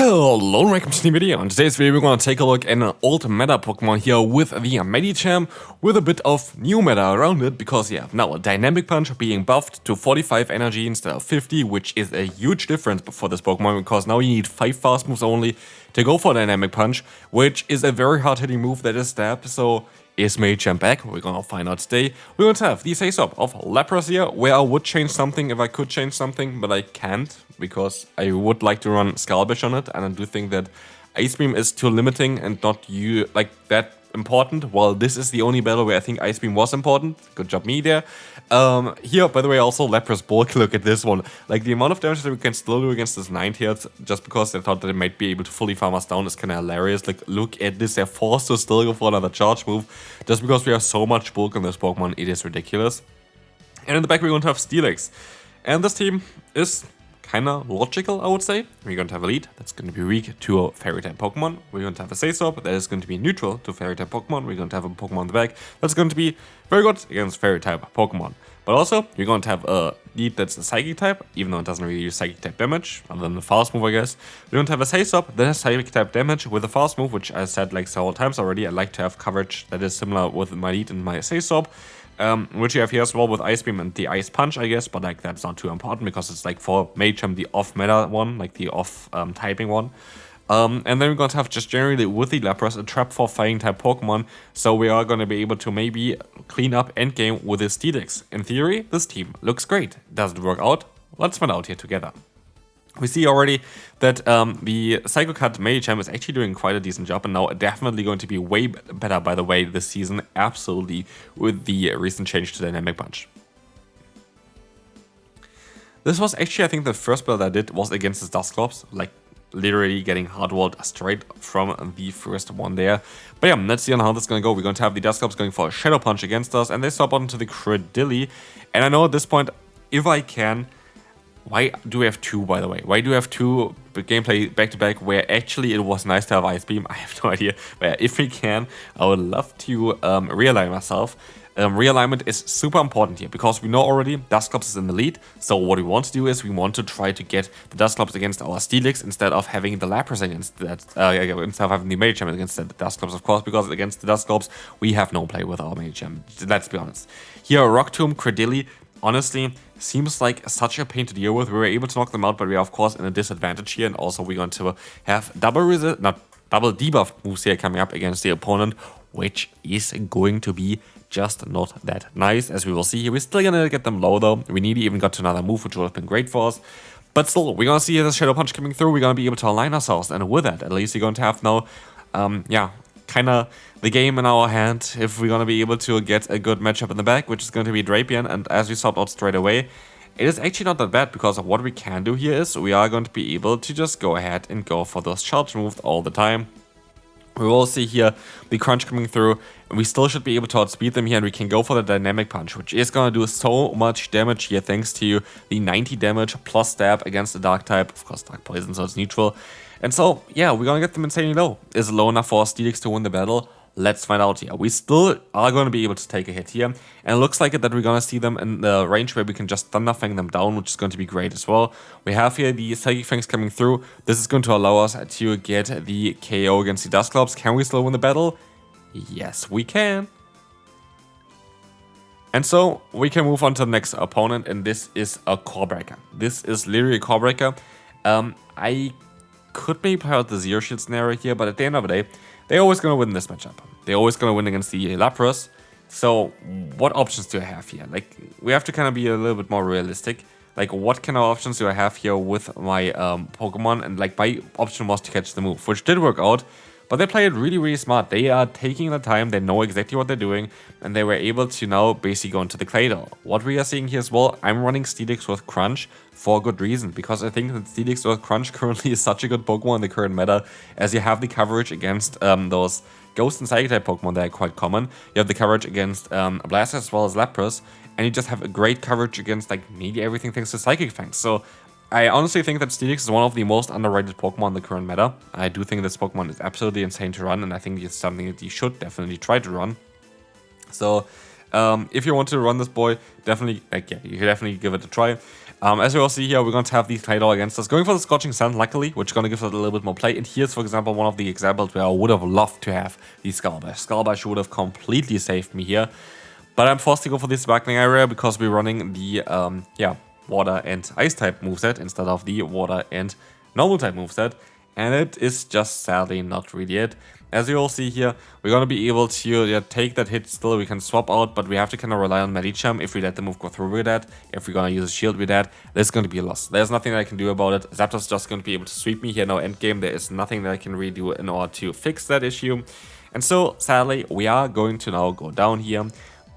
Hello and welcome to the video. In today's video we're going to take a look at an old meta Pokemon here with the Medicham with a bit of new meta around it, because yeah, now a Dynamic Punch being buffed to 45 energy instead of 50, which is a huge difference for this Pokemon, because now you need 5 fast moves only to go for Dynamic Punch, which is a very hard hitting move that is Stab. So is Medicham back? We're gonna find out today. We're going to have the face-up of Lapras here, where I would change something if I could change something, but I can't, because I would like to run Scalbish on it, and I do think that Ice Beam is too limiting and not that important, while this is the only battle where I think Ice Beam was important. Good job me there. Here, by the way, also Lapras bulk, look at this one. Like, the amount of damage that we can still do against this 90 Hz, just because they thought that it might be able to fully farm us down, is kind of hilarious. Like, look at this, they're forced to still go for another charge move, just because we have so much bulk on this Pokemon, it is ridiculous. And in the back we're going to have Steelix. And this team is kind of logical, I would say. We're going to have a lead that's going to be weak to Fairy-type Pokemon. We're going to have a Say-Swap that is going to be neutral to Fairy-type Pokemon. We're going to have a Pokemon in the back that's going to be very good against Fairy-type Pokemon. But also, you're going to have a lead that's a Psychic-type, even though it doesn't really use Psychic-type damage, other than the Fast move, I guess. We're going to have a Say-Swap that has Psychic-type damage with a Fast move, which I said like several times already. I like to have coverage that is similar with my lead and my Say-Swap. Which you have here as well with Ice Beam and the Ice Punch, I guess, but like that's not too important because it's like for Medicham the off-meta one, like the off-typing one. And then we're going to have just generally with the Lapras a trap for Fighting-type Pokemon, so we are going to be able to maybe clean up endgame with this Steelix. In theory, this team looks great. Does it work out? Let's find out here together. We see already that the Psycho Cut Medicham is actually doing quite a decent job, and now definitely going to be way better, by the way, this season, absolutely, with the recent change to Dynamic Punch. This was actually, I think, the first build I did was against the Dusclops, like literally getting hardwalled straight from the first one there. But yeah, let's see on how this is going to go. We're going to have the Dusclops going for a Shadow Punch against us, and they swap onto the Credilli. And I know at this point, if I can... Why do we have two, by the way? Why do we have two gameplay back-to-back where actually it was nice to have Ice Beam? I have no idea. But yeah, if we can, I would love to realign myself. Realignment is super important here, because we know already Dusclops is in the lead. So what we want to do is we want to try to get the Dusclops against our Steelix instead of having the Lapras against that, instead of having the Medicham against the Dusclops, of course, because against the Dusclops we have no play with our Medicham. Let's be honest. Here, Rock Tomb, Credilli, honestly, seems like such a pain to deal with. We were able to knock them out, but we are of course in a disadvantage here, and also we're going to have double debuff moves here coming up against the opponent, which is going to be just not that nice, as we will see here. We're still gonna get them low though. We nearly even got to another move, which would have been great for us. But still, we're gonna see the Shadow Punch coming through. We're gonna be able to align ourselves, and with that, at least we're going to have now, kind of the game in our hand if we're going to be able to get a good matchup in the back, which is going to be Drapion. And as we swapped out straight away, it is actually not that bad, because of what we can do here is we are going to be able to just go ahead and go for those charge moves all the time. We will see here the Crunch coming through, and we still should be able to outspeed them here, and we can go for the Dynamic Punch, which is going to do so much damage here thanks to the 90 damage plus Stab against the Dark type, of course Dark Poison, so it's neutral. And so, yeah, we're going to get them insanely low. Is it low enough for Steelix to win the battle? Let's find out here. We still are going to be able to take a hit here, and it looks like it that we're going to see them in the range where we can just Thunder Fang them down, which is going to be great as well. We have here the Psychic Fangs coming through. This is going to allow us to get the KO against the Dusclops. Can we still win the battle? Yes, we can. And so we can move on to the next opponent, and this is a Core Breaker. This is literally a Core Breaker. I could maybe play out the Zero Shield scenario here, but at the end of the day, they're always going to win this matchup. They're always going to win against the Lapras. So what options do I have here? Like, we have to kind of be a little bit more realistic. Like, what kind of options do I have here with my Pokemon? And like, my option was to catch the move, which did work out. But they play it really, really smart. They are taking the time, they know exactly what they're doing, and they were able to now basically go into the Claydol. What we are seeing here as well, I'm running Steelix with Crunch for a good reason, because I think that Steelix with Crunch currently is such a good Pokemon in the current meta, as you have the coverage against those Ghost and Psychic-type Pokemon that are quite common. You have the coverage against Blastoise as well as Lapras, and you just have a great coverage against like maybe everything thanks to Psychic Fangs. So I honestly think that Steelix is one of the most underrated Pokemon in the current meta. I do think this Pokemon is absolutely insane to run, and I think it's something that you should definitely try to run. So If you want to run this boy, definitely, you can definitely give it a try. As you all see here, we're going to have these Claydol against us. Going for the Scorching Sun, luckily, which is going to give us a little bit more play. And here's, for example, one of the examples where I would have loved to have the Skullbash. Skullbash would have completely saved me here. But I'm forced to go for the Sparkling area because we're running the, Water and Ice type moveset instead of the Water and Normal type moveset. And it is just sadly not really it. As you all see here, we're going to be able to take that hit still. We can swap out, but we have to kind of rely on Medicham if we let the move go through with that. If we're going to use a shield with that, this is going to be a loss. There's nothing that I can do about it. Zapdos just going to be able to sweep me here now endgame. There is nothing that I can really do in order to fix that issue. And so, sadly, we are going to now go down here.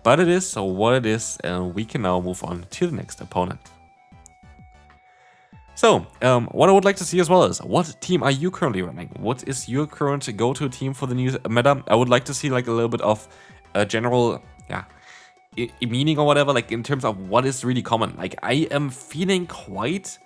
But it is what it is, and we can now move on to the next opponent. So, what I would like to see as well is, what team are you currently running? What is your current go-to team for the new meta? I would like to see like a little bit of a general, meaning or whatever, like in terms of what is really common. Like, I am feeling quite,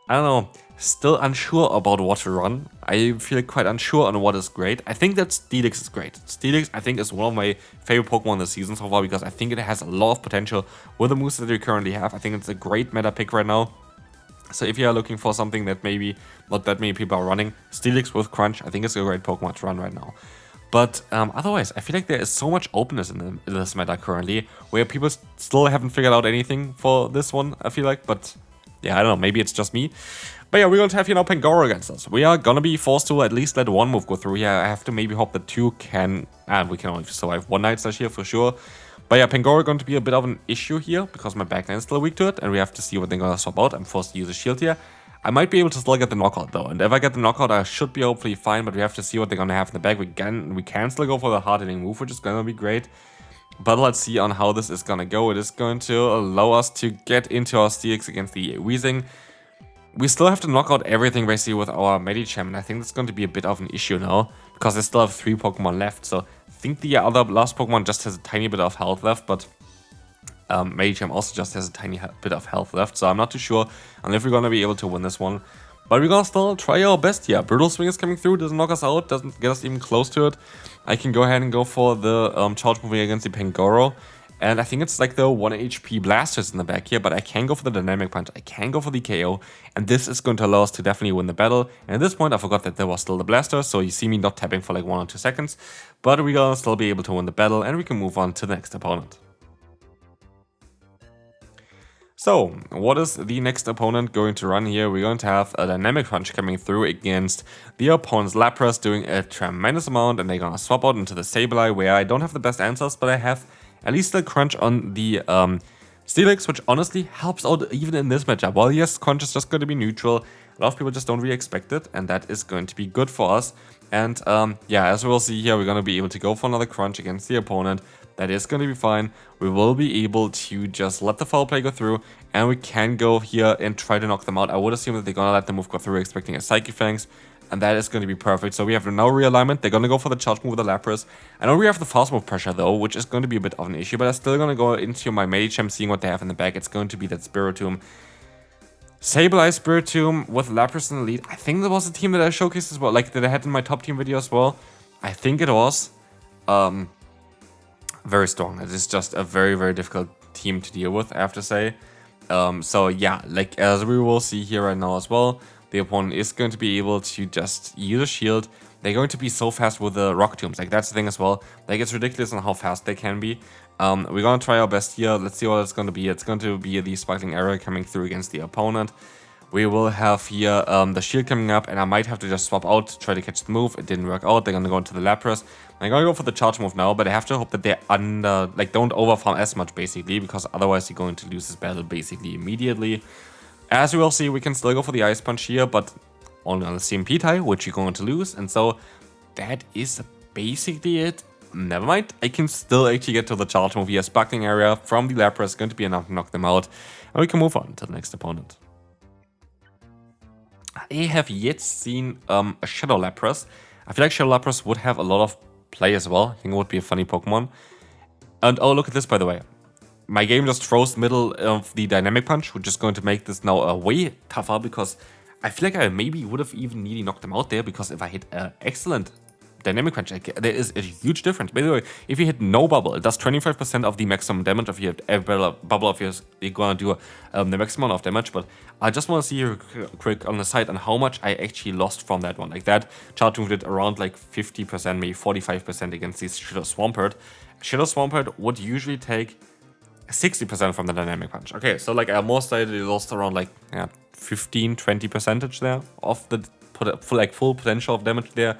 I don't know, still unsure about what to run. I feel quite unsure on what is great. I think that Steelix is great. Steelix, I think, is one of my favorite Pokemon this season so far because I think it has a lot of potential with the moves that we currently have. I think it's a great meta pick right now. So if you are looking for something that maybe not that many people are running, Steelix with Crunch, I think it's a great Pokemon to run right now. But otherwise, I feel like there is so much openness in this meta currently, where people still haven't figured out anything for this one, I feel like. But yeah, I don't know, maybe it's just me. But yeah, we're going to have, Pangoro against us. We are going to be forced to at least let one move go through here. I have to maybe hope that two can, and we can only survive one Night Slash here for sure. But yeah, Pangoro going to be a bit of an issue here because my backline is still weak to it, and we have to see what they're going to swap out. I'm forced to use a shield here. I might be able to still get the knockout though, and if I get the knockout, I should be hopefully fine, but we have to see what they're going to have in the back. We can still go for the hard-hitting move, which is going to be great. But let's see on how this is going to go. It is going to allow us to get into our Steelix against the Weezing. We still have to knock out everything basically with our Medicham, and I think that's going to be a bit of an issue now, because I still have 3 Pokemon left, so I think the other last Pokemon just has a tiny bit of health left, but Medicham also just has a tiny bit of health left, so I'm not too sure on if we're going to be able to win this one. But we're going to still try our best here. Brutal Swing is coming through, doesn't knock us out, doesn't get us even close to it. I can go ahead and go for the charge moving against the Pangoro. And I think it's like the 1 HP blasters in the back here, but I can go for the Dynamic Punch, I can go for the KO, and this is going to allow us to definitely win the battle. And at this point, I forgot that there was still the blaster, so you see me not tapping for like 1 or 2 seconds, but we're gonna still be able to win the battle, and we can move on to the next opponent. So, what is the next opponent going to run here? We're going to have a Dynamic Punch coming through against the opponent's Lapras, doing a tremendous amount, and they're gonna swap out into the Sableye, where I don't have the best answers, but I have at least a Crunch on the Steelix, which honestly helps out even in this matchup. While yes, Crunch is just going to be neutral, a lot of people just don't really expect it, and that is going to be good for us. And yeah, as we'll see here, we're going to be able to go for another Crunch against the opponent. That is going to be fine. We will be able to just let the foul play go through, and we can go here and try to knock them out. I would assume that they're going to let the move go through, expecting a Psychic Fangs, and that is going to be perfect. So we have no realignment. They're going to go for the charge move with the Lapras. I know we have the fast move pressure though, which is going to be a bit of an issue, but I'm still going to go into my Medicham, seeing what they have in the back. It's going to be that Spiritomb. Sableye Spiritomb with Lapras in the lead. I think that was a team that I showcased as well, like that I had in my top team video as well. I think it was. Very strong. It is just a very, very difficult team to deal with, I have to say. So yeah, like as we will see here right now as well, the opponent is going to be able to just use a shield. They're going to be so fast with the Rock Tombs. Like, that's the thing as well. Like, it's ridiculous on how fast they can be. We're going to try our best here. Let's see what it's going to be. It's going to be the Sparkling Arrow coming through against the opponent. We will have here the shield coming up, and I might have to just swap out to try to catch the move. It didn't work out. They're going to go into the Lapras. I'm going to go for the charge move now, but I have to hope that they're don't overfarm as much, basically, because otherwise you're going to lose this battle basically immediately. As you will see, we can still go for the Ice Punch here, but only on the CMP type, which you're going to lose. And so that is basically it. Never mind. I can still actually get to the charge move here. Sparkling Area from the Lapras is going to be enough to knock them out. And we can move on to the next opponent. I have yet seen a Shadow Lapras. I feel like Shadow Lapras would have a lot of play as well. I think it would be a funny Pokemon. And oh, look at this, by the way. My game just froze the middle of the Dynamic Punch, which is going to make this now way tougher, because I feel like I maybe would have even nearly knocked them out there, because if I hit an excellent Dynamic Punch. Like, there is a huge difference. By the way, if you hit no bubble, it does 25% of the maximum damage. If you hit every bubble of yours, you're gonna do the maximum amount of damage. But I just want to see here quick on the side on how much I actually lost from that one. Like that charge move did around like 50%, maybe 45% against these Shadow Swampert. Shadow Swampert would usually take 60% from the Dynamic Punch. Okay, so like I most likely lost around like 15-20% there of the full potential of damage there.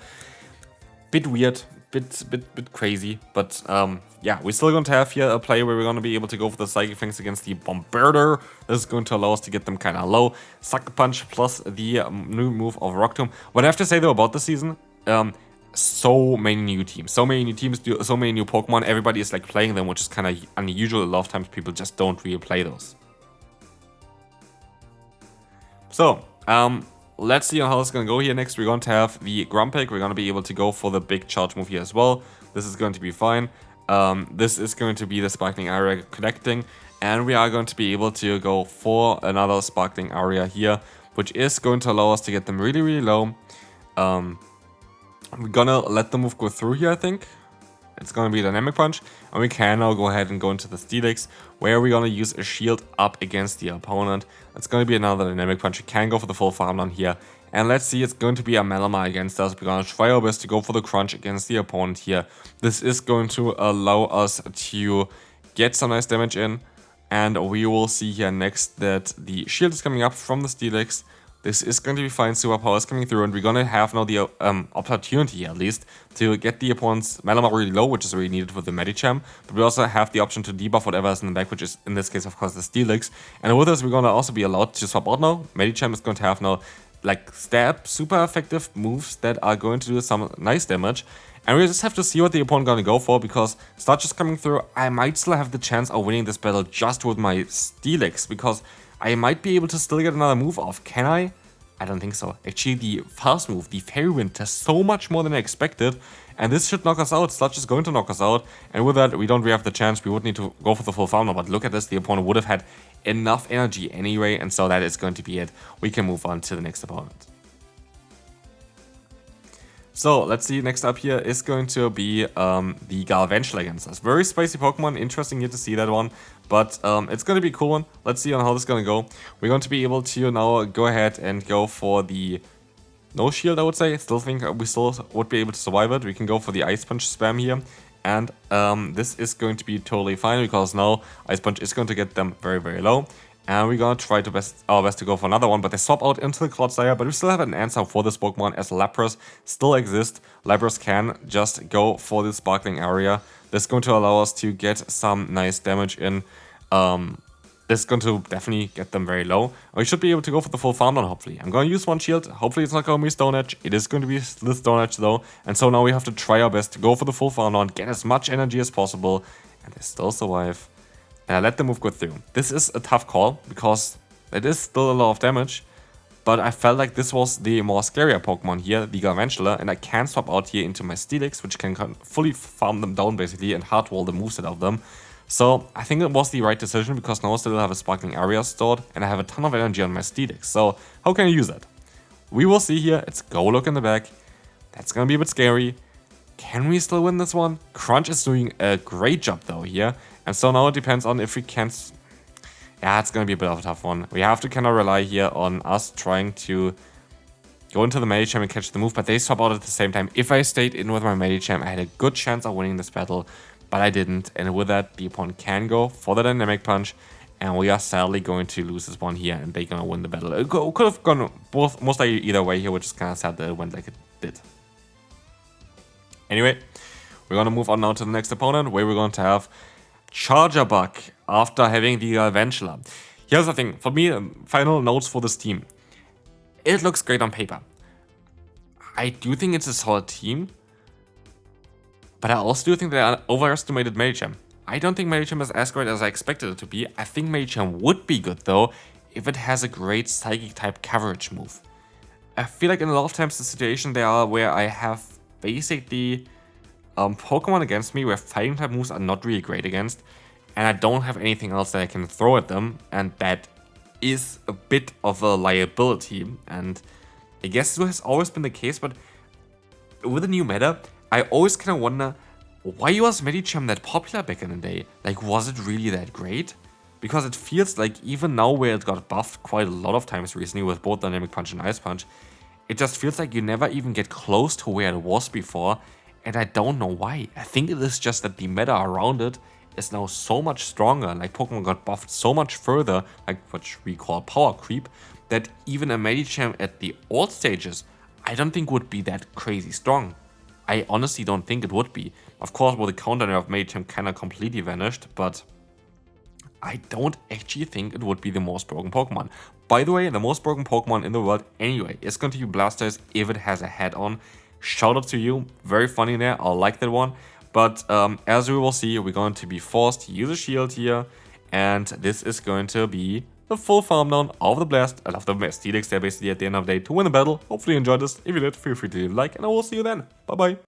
Bit weird, bit crazy, but yeah, we're still going to have here a play where we're going to be able to go for the Psychic Fangs against the Bombarder. This is going to allow us to get them kind of low. Sucker Punch plus the new move of Rock Tomb. What I have to say though about this season, so many new teams, so many new Pokemon. Everybody is like playing them, which is kind of unusual. A lot of times people just don't really play those. So, let's see how it's going to go here. Next, we're going to have the Grumpig. We're going to be able to go for the big charge move here as well. This is going to be fine. This is going to be the Sparkling Area connecting. And we are going to be able to go for another Sparkling Area here, which is going to allow us to get them really, really low. We're going to let the move go through here, I think. It's going to be a Dynamic Punch. And we can now go ahead and go into the Steelix, where we're going to use a shield up against the opponent. It's going to be another Dynamic Punch. We can go for the full farm down here. And let's see, it's going to be a Malamar against us. We're going to try our best to go for the Crunch against the opponent here. This is going to allow us to get some nice damage in. And we will see here next that the shield is coming up from the Steelix. This is going to be fine, Superpower is coming through, and we're going to have now the opportunity, at least, to get the opponent's Malamar really low, which is really needed for the Medicham, but we also have the option to debuff whatever is in the back, which is, in this case, of course, the Steelix. And with this, we're going to also be allowed to swap out now. Medicham is going to have now, like, stab, super effective moves that are going to do some nice damage. And we just have to see what the opponent going to go for, because Sludge is coming through. I might still have the chance of winning this battle just with my Steelix, because I might be able to still get another move off. Can I? I don't think so. Actually, the fast move, the Fairy Wind, does so much more than I expected. And this should knock us out. Sludge is going to knock us out. And with that, we don't really have the chance. We would need to go for the full farm now. But look at this. The opponent would have had enough energy anyway. And so that is going to be it. We can move on to the next opponent. So, let's see, next up here is going to be the Galvantula against us. Very spicy Pokemon, interesting here to see that one, but it's going to be a cool one. Let's see on how this is going to go. We're going to be able to now go ahead and go for the no shield, I would say. Still think we still would be able to survive it. We can go for the Ice Punch spam here, and this is going to be totally fine, because now Ice Punch is going to get them very, very low. And we're going to try our best to go for another one, but they swap out into the Clodsire, but we still have an answer for this Pokemon, as Lapras still exists. Lapras can just go for the Sparkling Area. This is going to allow us to get some nice damage in. This is going to definitely get them very low. We should be able to go for the full farm down, hopefully. I'm going to use one shield. Hopefully it's not going to be Stone Edge. It is going to be the Stone Edge though. And so now we have to try our best to go for the full farm down, get as much energy as possible, and they still survive. And I let the move go through. This is a tough call, because it is still a lot of damage, but I felt like this was the more scarier Pokemon here, the Galvantula, and I can swap out here into my Steelix, which can fully farm them down basically and hardwall the moveset of them. So I think it was the right decision, because now I still have a Sparkling Area stored and I have a ton of energy on my Steelix. So how can I use that? We will see here. It's Golok in the back. That's gonna be a bit scary. Can we still win this one? Crunch is doing a great job though here. And so now it depends on if we can... Yeah, it's going to be a bit of a tough one. We have to kind of rely here on us trying to go into the Medicham and catch the move, but they swap out at the same time. If I stayed in with my Medicham, I had a good chance of winning this battle, but I didn't. And with that, the opponent can go for the Dynamic Punch, and we are sadly going to lose this one here, and they're going to win the battle. It could have gone most likely either way here, which is kind of sad that it went like it did. Anyway, we're going to move on now to the next opponent, where we're going to have Charger Bug after having the Galvantula. Here's the thing, for me, final notes for this team. It looks great on paper. I do think it's a solid team, but I also do think they overestimated Medicham. I don't think Medicham is as great as I expected it to be. I think Medicham would be good though, if it has a great Psychic type coverage move. I feel like in a lot of times the situation there are where I have basically Pokemon against me where fighting type moves are not really great against, and I don't have anything else that I can throw at them, and that is a bit of a liability. And I guess this has always been the case, but with the new meta, I always kind of wonder, why was Medicham that popular back in the day? Like, was it really that great? Because it feels like even now where it got buffed quite a lot of times recently with both Dynamic Punch and Ice Punch, it just feels like you never even get close to where it was before, and I don't know why. I think it is just that the meta around it is now so much stronger, like Pokemon got buffed so much further, like what we call power creep, that even a Medicham at the old stages, I don't think would be that crazy strong. I honestly don't think it would be. Of course, with the counter nerf, Medicham kinda completely vanished, but I don't actually think it would be the most broken Pokemon. By the way, the most broken Pokemon in the world anyway is going to be Blastoise if it has a head on. Shout out to you, very funny there, I like that one. But as we will see, we're going to be forced to use a shield here, and this is going to be the full farm down of the Blast. I love the best Helix there basically at the end of the day to win the battle. Hopefully you enjoyed this. If you did, feel free to leave a like, and I will see you then. Bye bye.